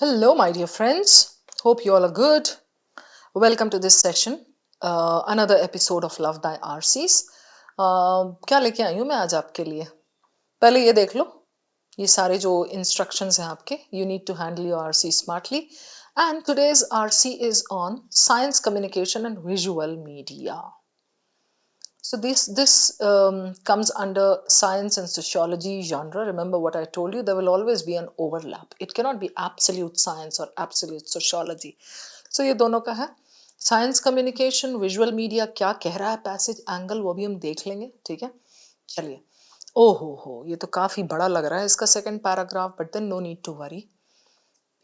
Hello, my dear friends. Hope you all are good. Welcome to this session, another episode of Love Thy RCs. क्या लेके आई हूँ मैं आज आपके लिए? पहले ये देख लो, ये सारे जो instructions हैं आपके. You need to handle your RC smartly. And today's RC is on science communication and visual media. So this comes under science and sociology genre. Remember what I told you, there will always be an overlap. It cannot be absolute science or absolute sociology. So ये दोनों का है. Science communication visual media क्या कह रहा है passage angle वो भी हम देख लेंगे. ठीक है, चलिए. ओ हो, ये तो काफी बड़ा लग रहा है इसका second paragraph, but then no need to worry.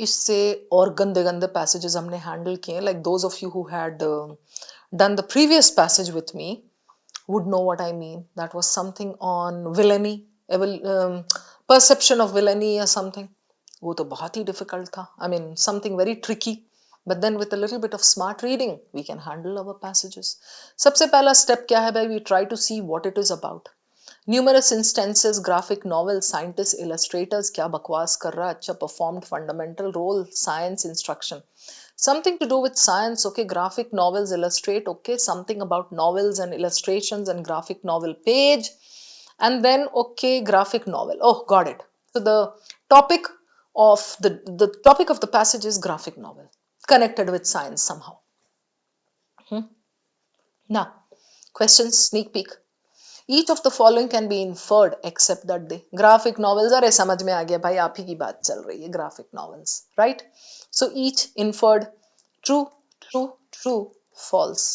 इससे और गंदे गंदे पैसेजेस हमने हैंडल किए, like those of you who had done the previous passage with me would know what I mean. That was something on villainy, perception of villainy or something. वो तो बहुत ही difficult था. I mean, something very tricky. But then with a little bit of smart reading, we can handle our passages. सबसे पहला step क्या है भाई? We try to see what it is about. Numerous instances, graphic novels, scientists, illustrators, क्या बकवास कर रहा है? अच्छा, performed fundamental role, science instruction. Something to do with science, okay, graphic novels illustrate, okay, something about novels and illustrations and graphic novel page, and then, okay, graphic novel. Oh, got it. So the topic the topic of the passage is graphic novel, connected with science somehow. Now, questions, sneak peek. Each of the following can be inferred except that they. Graphic novels, अरे समझ में आ गया भाई, आप ही की बात चल रही है. Graphic novels, right? So each inferred true, true, true, false.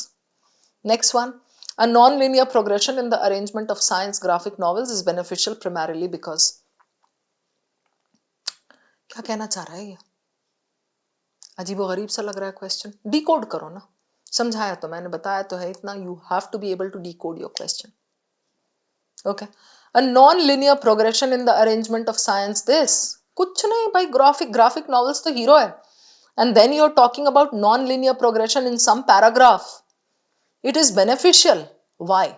Next one. A non-linear progression in the arrangement of science graphic novels is beneficial primarily because. क्या कहना चाह रहा है ये? अजीबो गरीब सा लग रहा है क्वेश्चन. डिकोड करो ना. समझाया तो मैंने, बताया तो है इतना. You have to be able to decode your question. Okay. A non-linear progression in the arrangement of science. This कुछ नहीं भाई, graphic novels तो hero है. And then you're talking about non-linear progression in some paragraph. It is beneficial. Why?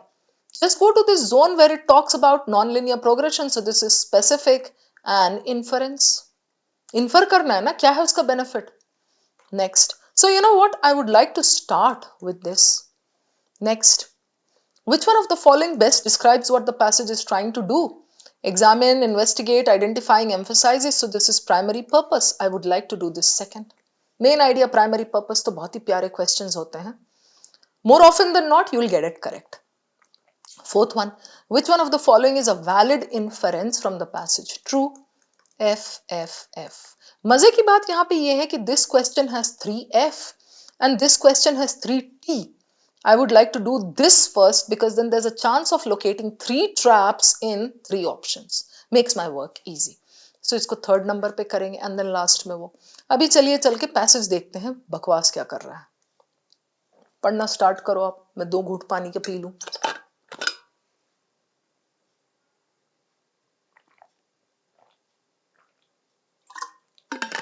Just go to this zone where it talks about non-linear progression. So this is specific and inference. Infer करना है ना, क्या है उसका benefit? Next. So you know what? I would like to start with this. Next. Which one of the following best describes what the passage is trying to do? Examine, investigate, identifying, emphasizes. So this is primary purpose. I would like to do this second. Main idea, primary purpose तो बहुत ही प्यारे questions होते हैं. More often than not, you will get it correct. Fourth one, which one of the following is a valid inference from the passage? True. F, F, F. मजे की बात यहाँ पे ये है कि this question has 3F and this question has 3T. I would like to do this first because then there's a chance of locating 3 traps in 3 options. Makes my work easy. So इसको third number पे करेंगे and then last में वो. अभी चलिए चल के passage देखते हैं बकवास क्या कर रहा है. पढ़ना स्टार्ट करो आप, मैं 2 घूंट पानी के पी लूं.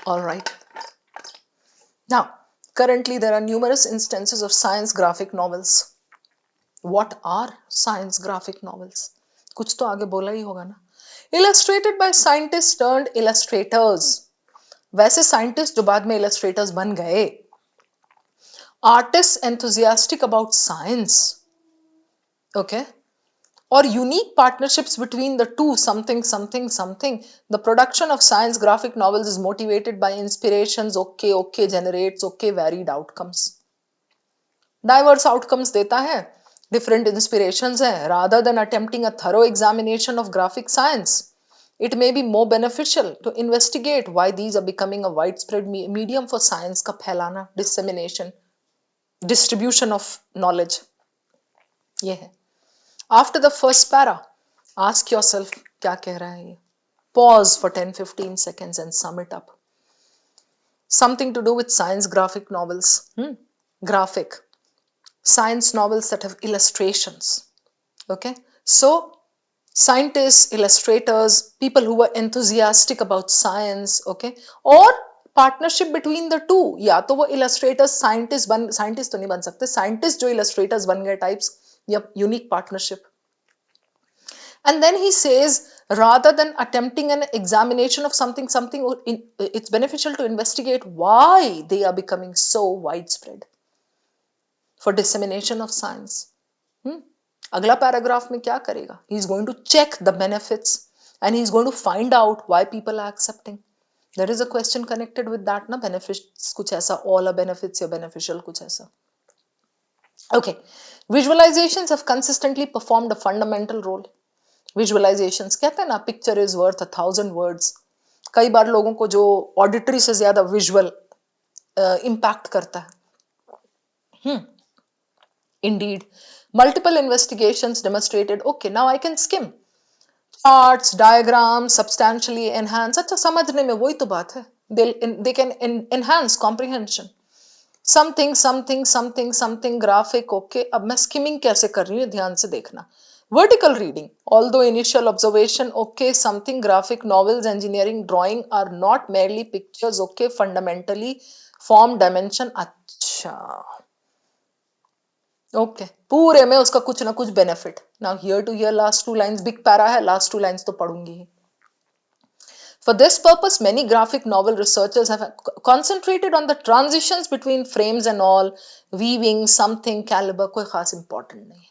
All right. Now, currently there are numerous instances of science graphic novels. What are science graphic novels? कुछ तो आगे बोला ही होगा ना. Illustrated by scientists turned illustrators. वैसे scientists जो बाद में illustrators बन गए. Artists enthusiastic about science. Okay. Or unique partnerships between the two, something, something, something. The production of science graphic novels is motivated by inspirations, okay, generates, okay, varied outcomes. Diverse outcomes देता है, different inspirations हैं. Rather than attempting a thorough examination of graphic science, it may be more beneficial to investigate why these are becoming a widespread medium for science का फैलाना, dissemination, distribution of knowledge. ये है. After the first para, ask yourself क्या कह रहा है ये. Pause for 10-15 seconds and sum it up. Something to do with science graphic novels. Graphic. Science novels that have illustrations. Okay. So, scientists, illustrators, people who were enthusiastic about science. Okay. Or partnership between the two. या तो वो illustrators scientist तो नहीं बन सकते, scientist जो illustrators बन गए टाइप्स, या unique partnership. And then he says, rather than attempting an examination of something, it's beneficial to investigate why they are becoming so widespread for dissemination of science. अगला paragraph में क्या करेगा? He is going to check the benefits and he is going to find out why people are accepting. There is a question connected with that, ना, benefits कुछ ऐसा, all are benefits या beneficial कुछ ऐसा. Okay, visualizations have consistently performed a fundamental role. Visualizations कहते हैं ना, picture is worth 1,000 words. कई बार लोगों को जो ऑडिटरी से ज्यादा विजुअल इम्पैक्ट करता है. Indeed, multiple investigations demonstrated, okay, now I can skim charts, diagrams, substantially enhance. अच्छा, समझने में वही तो बात है. They can enhance comprehension. Something graphic. Okay, अब मैं skimming कैसे कर रही हूँ, ध्यान से देखना. Vertical reading, although initial observation, okay, something graphic, novels, engineering, drawing are not merely pictures. Okay, fundamentally form, dimension. अच्छा, ओके, पूरे में उसका कुछ ना कुछ benefit. Now here to here last two lines, big para है, लास्ट टू लाइंस तो पढ़ूंगी ही. For this purpose, many graphic novel researchers have concentrated on the transitions between frames and all, weaving, something, caliber. कोई खास important नहीं है.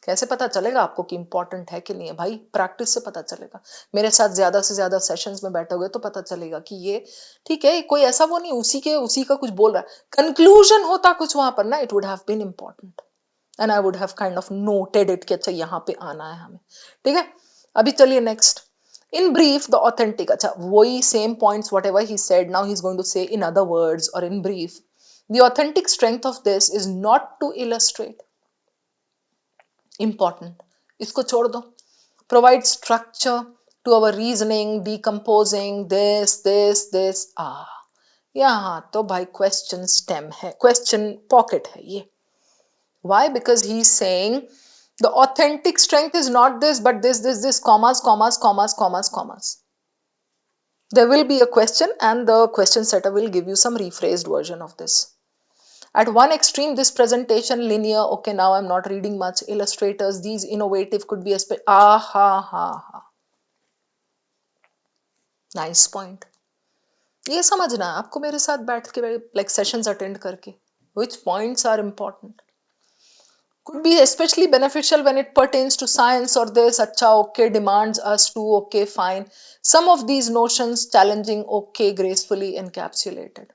कैसे पता चलेगा आपको कि इंपॉर्टेंट है कि नहीं है? भाई प्रैक्टिस से पता चलेगा. मेरे साथ ज्यादा से ज्यादा सेशंस में बैठोगे तो पता चलेगा कि ये ठीक है, कोई ऐसा वो नहीं उसी का कुछ बोल रहा है. कंक्लूजन होता कुछ वहां पर ना, it would have been important and I would have kind of noted it कि अच्छा यहाँ पे आना है हमें. ठीक है, अभी चलिए next. In brief, the authentic, अच्छा वही same points whatever he said, now he's going to say in other words or in brief. The authentic strength of this is not to illustrate. Important. इसको छोड़ दो. Provide structure to our reasoning, decomposing this. यहाँ तो भाई question stem है, question pocket है ये. Why? Because he's saying the authentic strength is not this, but this, commas. There will be a question and the question setter will give you some rephrased version of this. At one extreme, this presentation linear, okay, now I'm not reading much, illustrators, these innovative could be a nice point. ये समझना है आपको मेरे साथ बैठ के, like sessions attend करके, which points are important. Could be especially beneficial when it pertains to science or this, acha, okay, demands us to, okay, fine. Some of these notions challenging, okay, gracefully encapsulated.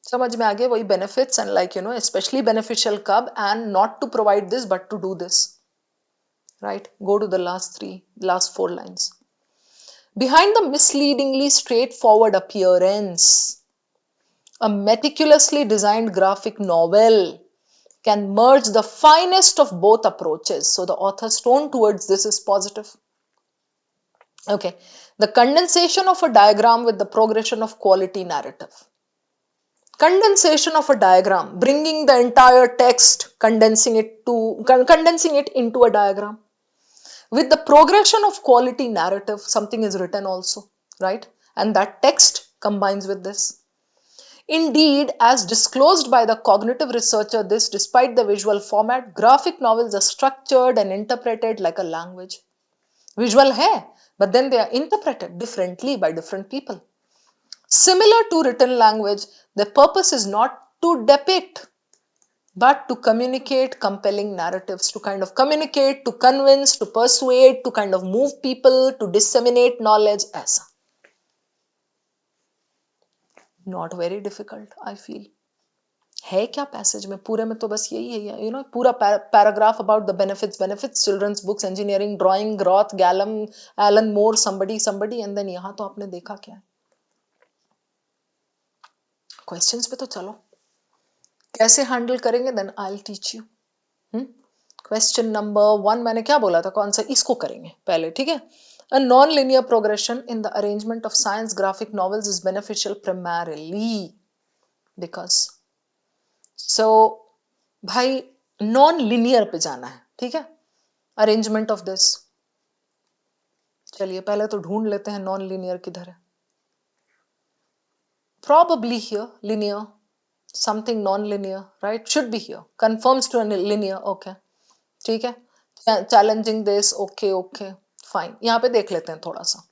समझ में आ गया वही benefits and like, you know, especially beneficial कब, and not to provide this but to do this. Right? Go to the last 4 lines. Behind the misleadingly straightforward appearance, a meticulously designed graphic novel can merge the finest of both approaches. So the author's tone towards this is positive. Okay, the condensation of a diagram with the progression of quality narrative. Condensation of a diagram, bringing the entire text, condensing it into a diagram. With the progression of quality narrative, something is written also, right? And that text combines with this. Indeed, as disclosed by the cognitive researcher, this, despite the visual format, graphic novels are structured and interpreted like a language. Visual hai, but then they are interpreted differently by different people. Similar to written language, the purpose is not to depict, but to communicate compelling narratives, to kind of communicate, to convince, to persuade, to kind of move people, to disseminate knowledge, ऐसा. Not very difficult, I feel. है क्या passage में? पूरे में तो बस यही है, यू नो, पूरा paragraph about the benefits, children's books, engineering, drawing, growth, गैलम, Alan Moore, somebody, and then यहाँ तो आपने देखा क्या है. क्वेश्चंस पे तो चलो, कैसे हैंडल करेंगे then I will teach you. Question number 1 मैंने क्या बोला था, कौन सा, इसको करेंगे पहले, ठीक है. A non-linear progression in the arrangement of science graphic novels is beneficial primarily because, so भाई नॉन लिनियर पे जाना है, ठीक है. अरेंजमेंट ऑफ दिस, चलिए पहले तो ढूंढ लेते हैं नॉन लिनियर किधर है. Probably here, linear, something non-linear, right? Should be here. Confirms to a linear, okay. ठीक है, challenging this, okay okay fine, यहाँ पे देख लेते हैं थोड़ा सा.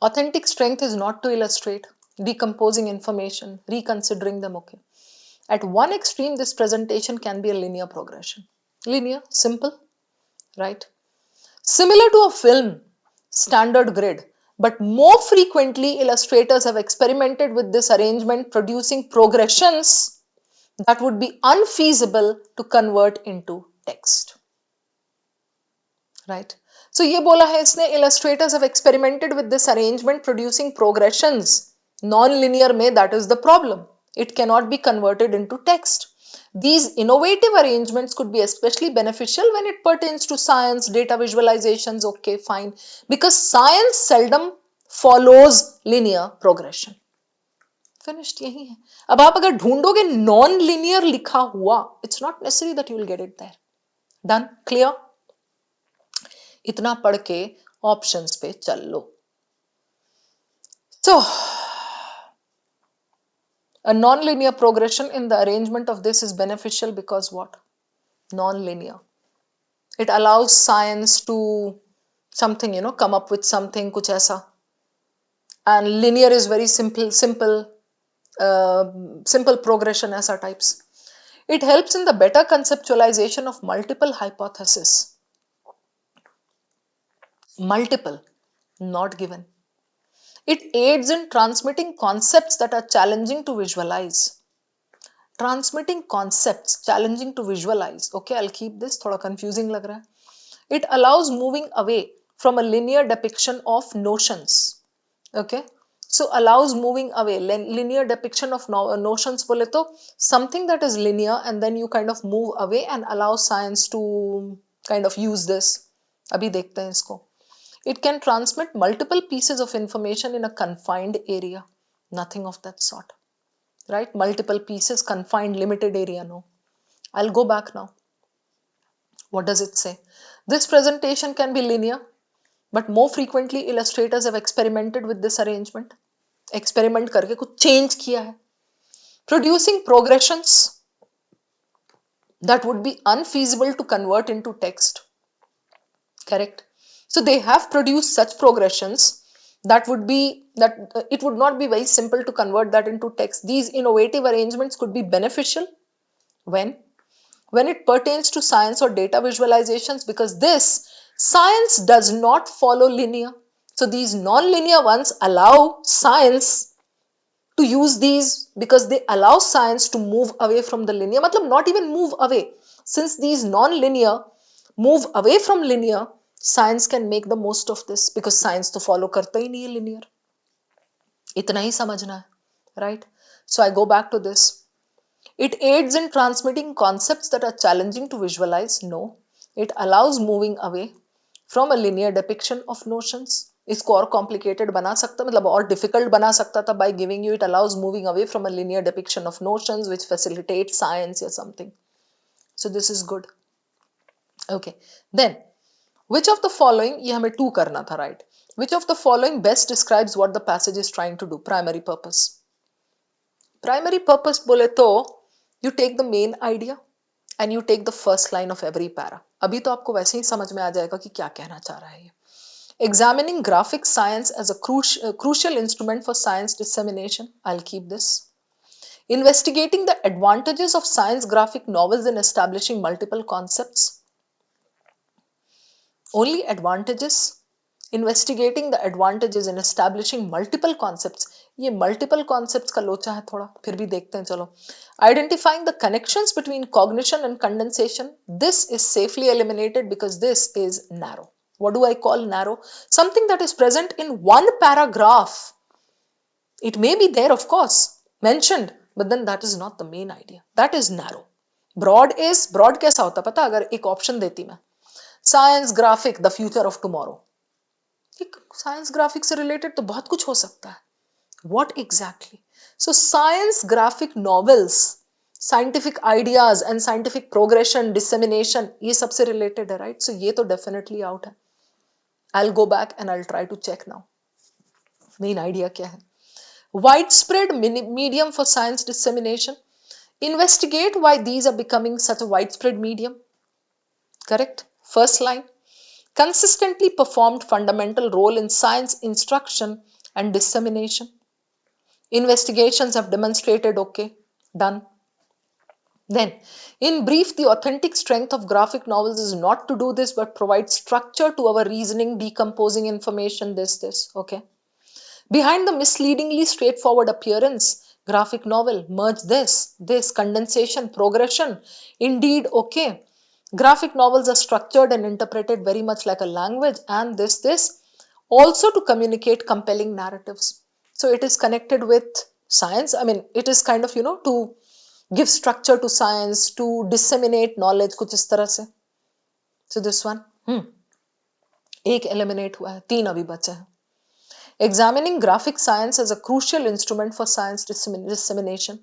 Authentic strength is not to illustrate, decomposing information, reconsidering them, okay. At one extreme, this presentation can be a linear progression. Linear, simple, right? Similar to a film, standard grid, but more frequently, illustrators have experimented with this arrangement, producing progressions that would be unfeasible to convert into text. Right? So ये बोला है इसने, illustrators have experimented with this arrangement producing progressions. Non-linear में that is the problem. It cannot be converted into text. These innovative arrangements could be especially beneficial when it pertains to science, data visualizations, okay fine, because science seldom follows linear progression. Finished यही है. अब आप अगर ढूंढोगे non-linear लिखा हुआ, it's not necessary that you will get it there. Done? Clear? इतना पढ़ के ऑप्शंस पे चल लो. So, a non-linear progression in the arrangement of this is beneficial because what? Non-linear. It allows science to something, come up with something, कुछ ऐसा. And linear is very simple progression ऐसा types. It helps in the better conceptualization of multiple hypotheses. Multiple, not given. It aids in transmitting concepts that are challenging to visualize. Transmitting concepts challenging to visualize. Okay, I'll keep this. थोड़ा confusing लग रहा है. It allows moving away from a linear depiction of notions. Okay, so allows moving away. Linear depiction of notions बोले तो something that is linear and then you kind of move away and allow science to kind of use this. अभी देखते हैं इसको. It can transmit multiple pieces of information in a confined area. Nothing of that sort. Right? Multiple pieces, confined, limited area, no. I'll go back now. What does it say? This presentation can be linear, but more frequently illustrators have experimented with this arrangement. Experiment करके कुछ change किया है. Producing progressions that would be unfeasible to convert into text. Correct? So they have produced such progressions that it would not be very simple to convert that into text. These innovative arrangements could be beneficial when it pertains to science or data visualizations, because this science does not follow linear. So these non-linear ones allow science to use these because they allow science to move away from the linear. मतलब not even move away. Since these non-linear move away from linear, science can make the most of this because science तो follow करता ही नहीं है linear. इतना ही समझना है, right? So I go back to this. It aids in transmitting concepts that are challenging to visualize. No, it allows moving away from a linear depiction of notions. इसको और complicated बना सकता, मतलब और difficult बना सकता था by giving you it allows moving away from a linear depiction of notions which facilitates science or something. So this is good. Okay, then which of the following, ये हमें 2 करना था, right? Which of the following best describes what the passage is trying to do? Primary purpose. Primary purpose बोले तो you take the main idea and you take the first line of every para. अभी तो आपको वैसे ही समझ में आ जाएगा कि क्या कहना चाह रहा है ये. Examining graphic science as a crucial instrument for science dissemination. I'll keep this. Investigating the advantages of science graphic novels in establishing multiple concepts. Only advantages. Investigating the advantages in establishing multiple concepts. ये multiple concepts का लोचा है थोड़ा, फिर भी देखते हैं चलो. Identifying the connections between cognition and condensation. This is safely eliminated because this is narrow. What do I call narrow? Something that is present in one paragraph. It may be there, of course, mentioned, but then that is not the main idea. That is narrow. Broad कैसा होता पता? अगर एक option देती मैं, science graphic, the future of tomorrow. Science graphic से related तो बहुत कुछ हो सकता है. What exactly? So science graphic novels, scientific ideas and scientific progression, dissemination, ये सबसे related है, right? So ये तो definitely out है. I'll go back and I'll try to check now. Main idea क्या है? Widespread medium for science dissemination. Investigate why these are becoming such a widespread medium. Correct? First line. Consistently performed fundamental role in science instruction and dissemination. Investigations have demonstrated, okay, done. Then, in brief, the authentic strength of graphic novels is not to do this, but provide structure to our reasoning, decomposing information, this, okay. Behind the misleadingly straightforward appearance, graphic novel, merge this, condensation, progression, indeed, okay. Graphic novels are structured and interpreted very much like a language, and this, also to communicate compelling narratives. So it is connected with science. I mean, it is kind of, to give structure to science, to disseminate knowledge, कुछ इस तरह से. So this one, एक eliminate हुआ है, 3 अभी बचे हैं. Examining graphic science as a crucial instrument for science dissemination.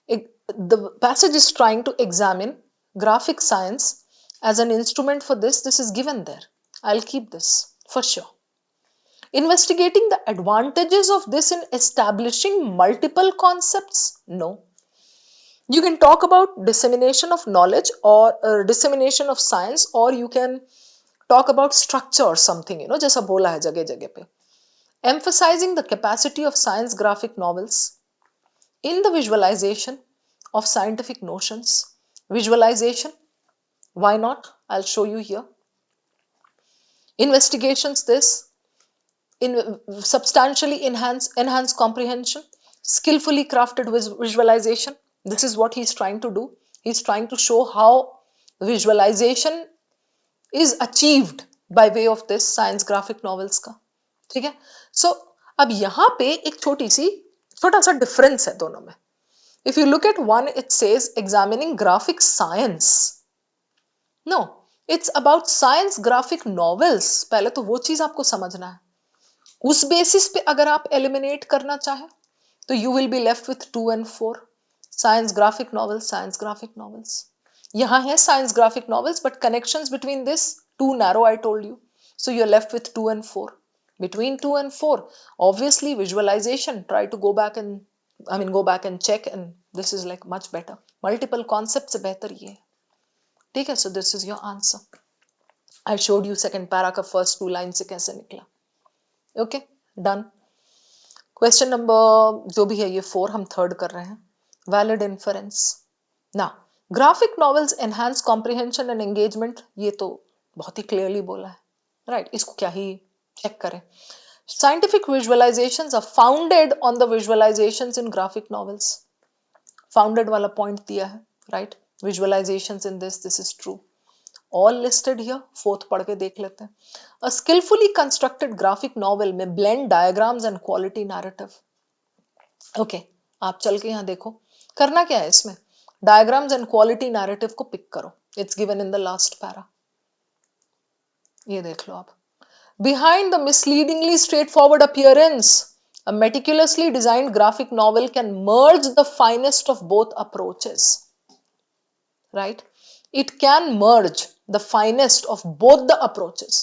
The passage is trying to examine graphic science as an instrument for this. This is given there. I'll keep this for sure. Investigating the advantages of this in establishing multiple concepts? No. You can talk about dissemination of knowledge or dissemination of science, or you can talk about structure or something, जैसा बोला है जगह जगह पे. Emphasizing the capacity of science graphic novels in the visualization of scientific notions. Visualization, why not? I'll show you here. Investigations, this in substantially enhance comprehension. Skillfully crafted visualization. This is what he's trying to do. He's trying to show how visualization is achieved by way of this science graphic novels का. ठीक है. So अब यहाँ पे एक छोटा सा difference है दोनों में. If you look at one, it says examining graphic science. No, it's about science graphic novels. पहले तो वो चीज आपको समझना है. उस बेसिस पे अगर आप एलिमिनेट करना चाहें तो you will be left with 2 and 4. Science graphic novels, science graphic novels. यहाँ है science graphic novels, but connections between this too narrow, I told you. So you are left with 2 and 4. Between 2 and 4, obviously visualization, try to go back and check, and this is like much better. Multiple concepts से बेहतर ये है. ठीक है. So this is your answer. I showed you second para का first 2 lines से कैसे निकला. Okay, done. क्वेश्चन नंबर जो भी है ये 4, हम थर्ड कर रहे हैं. Valid inference. ना, graphic novels enhance comprehension and engagement, ये तो बहुत ही क्लियरली बोला है, राइट. इसको क्या ही चेक करें. Scientific visualizations are founded on the visualizations in graphic novels. Founded वाला पॉइंट दिया है, right. Visualizations in this is true. All listed here. Fourth पढ़ के देख लेते हैं. A skillfully constructed graphic novel may blend diagrams and quality narrative. Okay, आप चल के यहाँ देखो करना क्या है इसमें. Diagrams and quality narrative को पिक करो. It's given in the last para. ये देख लो आप. Behind the misleadingly straightforward appearance, a meticulously designed graphic novel can merge the finest of both approaches. Right? It can merge the finest of both the approaches.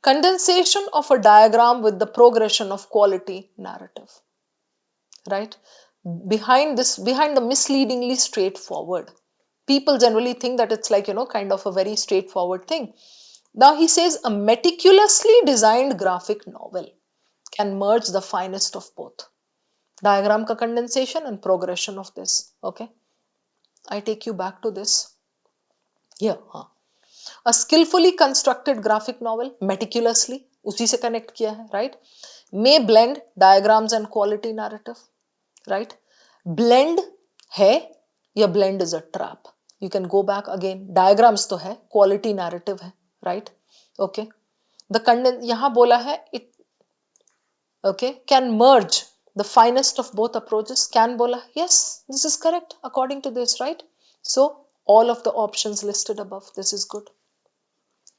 Condensation of a diagram with the progression of quality narrative. Right? Behind the misleadingly straightforward. People generally think that it's like, kind of a very straightforward thing. Now he says a meticulously designed graphic novel can merge the finest of both. Diagram ka condensation and progression of this. Okay? I take you back to this. Here, a skillfully constructed graphic novel, meticulously, उसी से connect किया है, right? May blend diagrams and quality narrative, right? Blend है या blend is a trap. You can go back again. Diagrams तो है, quality narrative है, right? Okay. यहाँ बोला है it, okay, can merge the finest of both approaches. Can bola, yes, this is correct according to this, right? So all of the options listed above, this is good,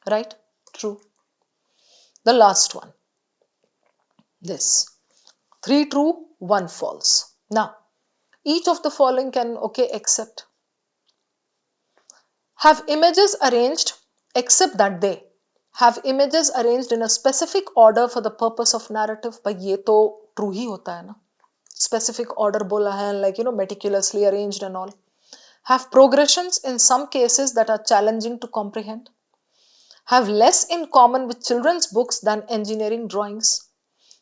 right? True. The last one, this 3 true 1 false. Now each of the following can, okay, accept. Have images arranged except that they have images arranged in a specific order for the purpose of narrative. भाई ये तो true ही होता है ना. Specific order बोला है, like meticulously arranged and all. have progressions in some cases that are challenging to comprehend, have less in common with children's books than engineering drawings,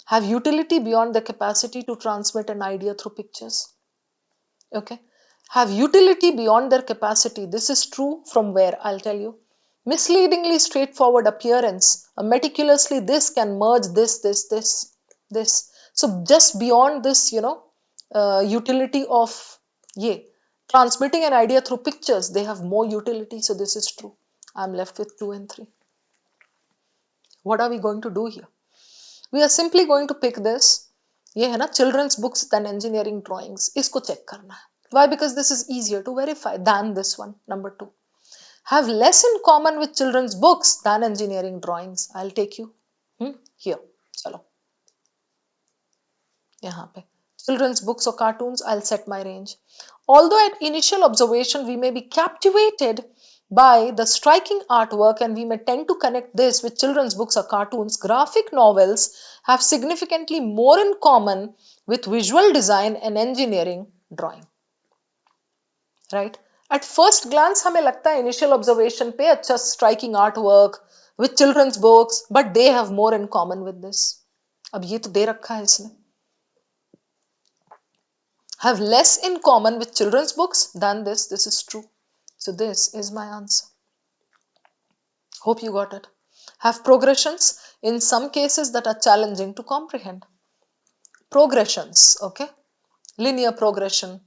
have utility beyond the capacity to transmit an idea through pictures. Okay, have utility beyond their capacity. This is true from where? I'll tell you. Misleadingly straightforward appearance, meticulously this can merge this. So just beyond this, utility of transmitting an idea through pictures, they have more utility. So this is true. I'm left with 2 and 3. What are we going to do here? We are simply going to pick this. ये है ना children's books than engineering drawings. इसको check करना है. Why? Because this is easier to verify than this one. Number 2. Have less in common with children's books than engineering drawings. I'll take you here. चलो. यहाँ पे. Children's books or cartoons, I'll set my range. Although at initial observation we may be captivated by the striking artwork and we may tend to connect this with children's books or cartoons, graphic novels have significantly more in common with visual design and engineering drawing. Right? At first glance हमें लगता है initial observation पे अच्छा striking artwork with children's books, but they have more in common with this. अब ये तो दे रखा है इसने. Have less in common with children's books than this. This is true. So this is my answer. Hope you got it. Have progressions in some cases that are challenging to comprehend. Progressions, okay? Linear progression,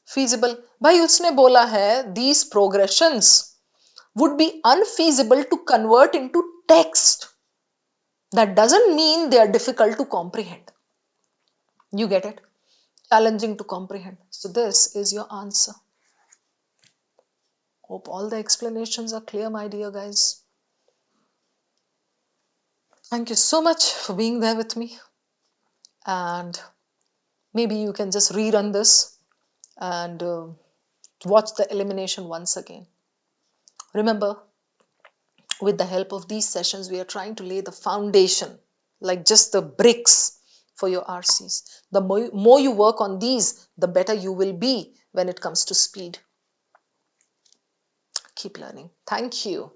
feasible. भाई उसने बोला है these progressions would be unfeasible to convert into text. That doesn't mean they are difficult to comprehend. You get it? Challenging to comprehend. So this is your answer. Hope all the explanations are clear, my dear guys. Thank you so much for being there with me. And maybe you can just rerun this and watch the elimination once again. Remember, with the help of these sessions, we are trying to lay the foundation, like just the bricks for your RCs. The more you work on these, the better you will be when it comes to speed. Keep learning. Thank you.